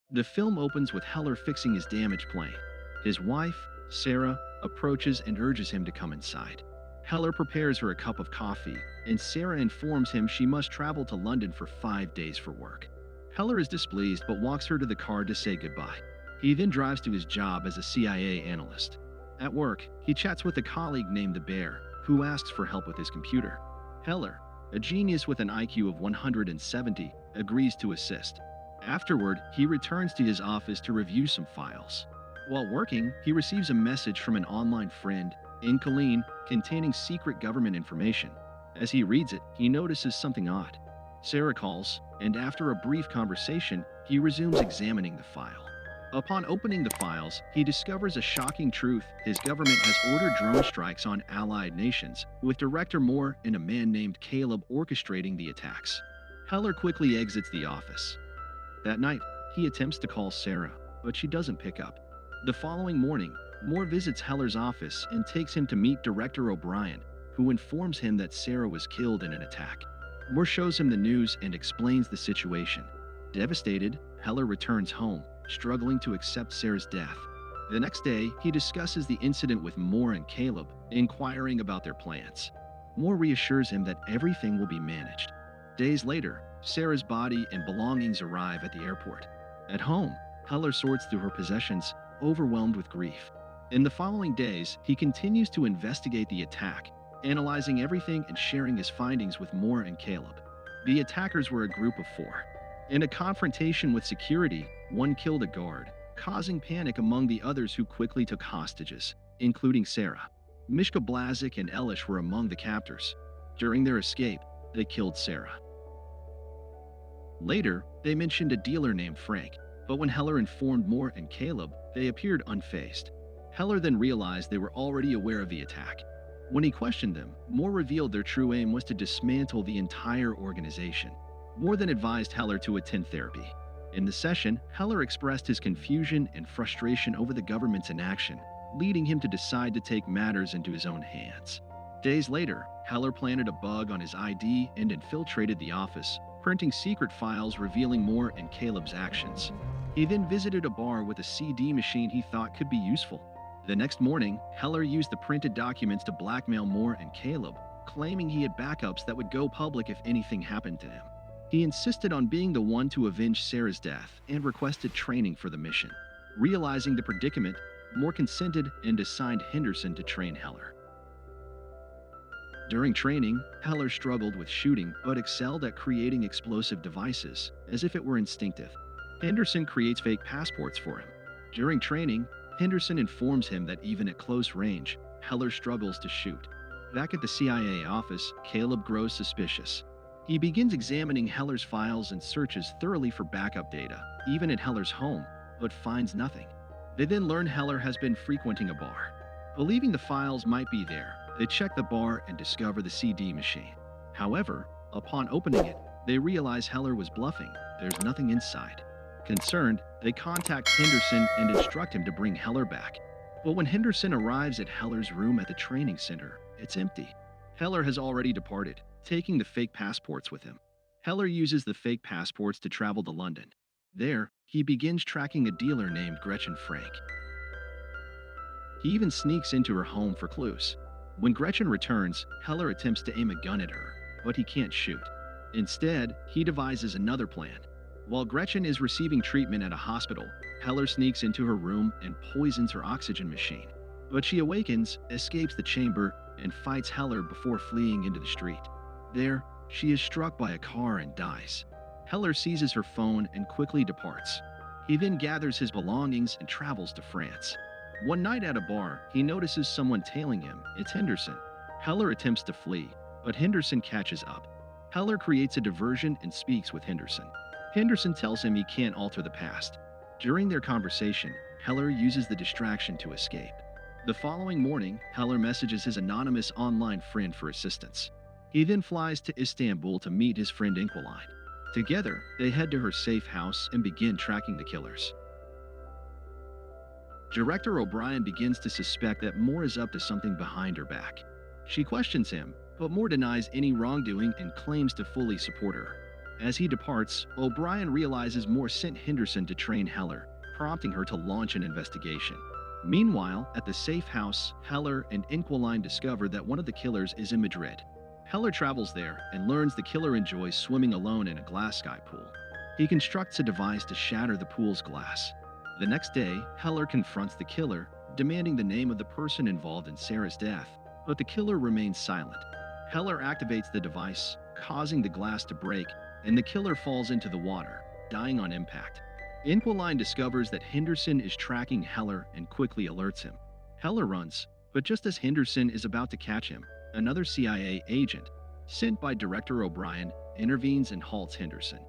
The film opens with Heller fixing his damaged plane. His wife, Sarah, approaches and urges him to come inside. Heller prepares her a cup of coffee, and Sarah informs him she must travel to London for 5 days for work. Heller is displeased but walks her to the car to say goodbye. He then drives to his job as a CIA analyst. At work, he chats with a colleague named the Bear, who asks for help with his computer. Heller, a genius with an IQ of 170, agrees to assist. Afterward, he returns to his office to review some files. While working, he receives a message from an online friend, Colleen, containing secret government information. As he reads it, he notices something odd. Sarah calls, and after a brief conversation, he resumes examining the file. Upon opening the files, he discovers a shocking truth: his government has ordered drone strikes on allied nations, with Director Moore and a man named Caleb orchestrating the attacks. Heller quickly exits the office. That night, he attempts to call Sarah, but she doesn't pick up. The following morning, Moore visits Heller's office and takes him to meet Director O'Brien, who informs him that Sarah was killed in an attack. Moore shows him the news and explains the situation. Devastated, Heller returns home, struggling to accept Sarah's death. The next day, he discusses the incident with Moore and Caleb, inquiring about their plans. Moore reassures him that everything will be managed. Days later, Sarah's body and belongings arrive at the airport. At home, Heller sorts through her possessions, overwhelmed with grief. In the following days, he continues to investigate the attack, analyzing everything and sharing his findings with Moore and Caleb. The attackers were a group of 4. In a confrontation with security, one killed a guard, causing panic among the others, who quickly took hostages, including Sarah. Mishka Blazik and Elish were among the captors. During their escape, they killed Sarah. Later, they mentioned a dealer named Frank, but when Heller informed Moore and Caleb, they appeared unfazed. Heller then realized they were already aware of the attack. When he questioned them, Moore revealed their true aim was to dismantle the entire organization. Moore then advised Heller to attend therapy. In the session, Heller expressed his confusion and frustration over the government's inaction, leading him to decide to take matters into his own hands. Days later, Heller planted a bug on his ID and infiltrated the office, printing secret files revealing Moore and Caleb's actions. He then visited a bar with a CD machine he thought could be useful. The next morning, Heller used the printed documents to blackmail Moore and Caleb, claiming he had backups that would go public if anything happened to him. He insisted on being the one to avenge Sarah's death and requested training for the mission. Realizing the predicament, Moore consented and assigned Henderson to train Heller. During training, Heller struggled with shooting but excelled at creating explosive devices, as if it were instinctive. Henderson creates fake passports for him. During training, Henderson informs him that even at close range, Heller struggles to shoot. Back at the CIA office, Caleb grows suspicious. He begins examining Heller's files and searches thoroughly for backup data, even at Heller's home, but finds nothing. They then learn Heller has been frequenting a bar. Believing the files might be there, they check the bar and discover the CD machine. However, upon opening it, they realize Heller was bluffing. There's nothing inside. Concerned, they contact Henderson and instruct him to bring Heller back. But when Henderson arrives at Heller's room at the training center, it's empty. Heller has already departed, taking the fake passports with him. Heller uses the fake passports to travel to London. There, he begins tracking a dealer named Gretchen Frank. He even sneaks into her home for clues. When Gretchen returns, Heller attempts to aim a gun at her, but he can't shoot. Instead, he devises another plan. While Gretchen is receiving treatment at a hospital, Heller sneaks into her room and poisons her oxygen machine. But she awakens, escapes the chamber, and fights Heller before fleeing into the street. There, she is struck by a car and dies. Heller seizes her phone and quickly departs. He then gathers his belongings and travels to France. One night at a bar, he notices someone tailing him. It's Henderson. Heller attempts to flee, but Henderson catches up. Heller creates a diversion and speaks with Henderson. Henderson tells him he can't alter the past. During their conversation, Heller uses the distraction to escape. The following morning, Heller messages his anonymous online friend for assistance. He then flies to Istanbul to meet his friend Inquiline. Together, they head to her safe house and begin tracking the killers. Director O'Brien begins to suspect that Moore is up to something behind her back. She questions him, but Moore denies any wrongdoing and claims to fully support her. As he departs, O'Brien realizes Moore sent Henderson to train Heller, prompting her to launch an investigation. Meanwhile, at the safe house, Heller and Inqueline discover that one of the killers is in Madrid. Heller travels there and learns the killer enjoys swimming alone in a glass sky pool. He constructs a device to shatter the pool's glass. The next day, Heller confronts the killer, demanding the name of the person involved in Sarah's death, but the killer remains silent. Heller activates the device, causing the glass to break, and the killer falls into the water, dying on impact. Inqueline discovers that Henderson is tracking Heller and quickly alerts him. Heller runs, but just as Henderson is about to catch him, another CIA agent, sent by Director O'Brien, intervenes and halts Henderson.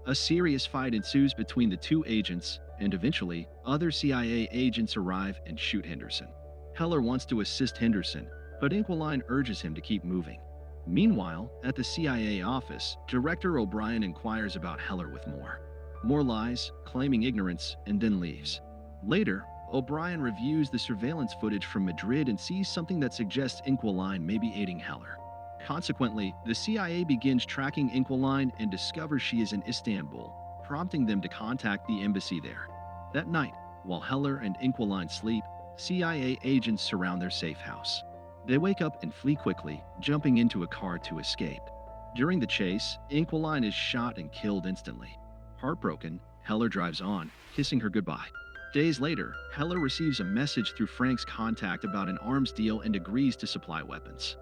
A serious fight ensues between the two agents, and eventually, other CIA agents arrive and shoot Henderson. Heller wants to assist Henderson, but Inqueline urges him to keep moving. Meanwhile, at the CIA office, Director O'Brien inquires about Heller with Moore. Moore lies, claiming ignorance, and then leaves. Later, O'Brien reviews the surveillance footage from Madrid and sees something that suggests Inqueline may be aiding Heller. Consequently, the CIA begins tracking Inqueline and discovers she is in Istanbul, prompting them to contact the embassy there. That night, while Heller and Inqueline sleep, CIA agents surround their safe house. They wake up and flee quickly, jumping into a car to escape. During the chase, Inqueline is shot and killed instantly. Heartbroken, Heller drives on, kissing her goodbye. Days later, Heller receives a message through Frank's contact about an arms deal and agrees to supply weapons.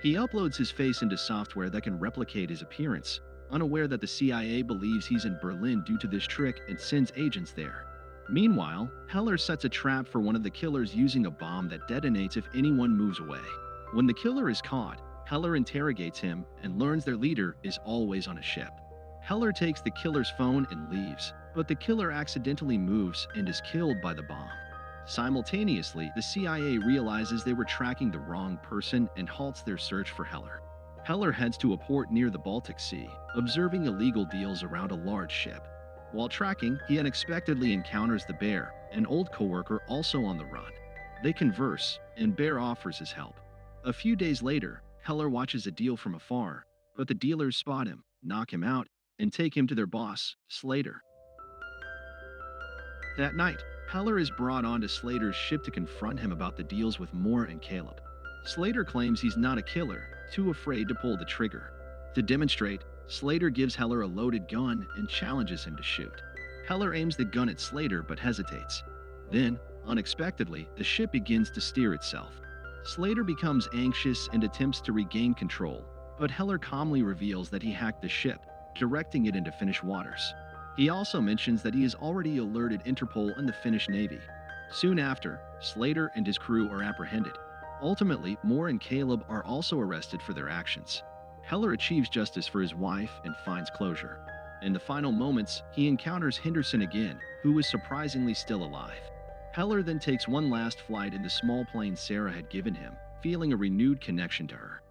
He uploads his face into software that can replicate his appearance, unaware that the CIA believes he's in Berlin due to this trick and sends agents there. Meanwhile, Heller sets a trap for one of the killers using a bomb that detonates if anyone moves away. When the killer is caught, Heller interrogates him and learns their leader is always on a ship. Heller takes the killer's phone and leaves, but the killer accidentally moves and is killed by the bomb. Simultaneously, the CIA realizes they were tracking the wrong person and halts their search for Heller. Heller heads to a port near the Baltic Sea, observing illegal deals around a large ship. While tracking, he unexpectedly encounters the Bear, an old coworker also on the run. They converse, and Bear offers his help. A few days later, Heller watches a deal from afar, but the dealers spot him, knock him out, and take him to their boss, Slater. That night, Heller is brought onto Slater's ship to confront him about the deals with Moore and Caleb. Slater claims he's not a killer, too afraid to pull the trigger. To demonstrate, Slater gives Heller a loaded gun and challenges him to shoot. Heller aims the gun at Slater but hesitates. Then, unexpectedly, the ship begins to steer itself. Slater becomes anxious and attempts to regain control, but Heller calmly reveals that he hacked the ship, directing it into Finnish waters. He also mentions that he has already alerted Interpol and the Finnish Navy. Soon after, Slater and his crew are apprehended. Ultimately, Moore and Caleb are also arrested for their actions. Heller achieves justice for his wife and finds closure. In the final moments, he encounters Henderson again, who is surprisingly still alive. Heller then takes one last flight in the small plane Sarah had given him, feeling a renewed connection to her.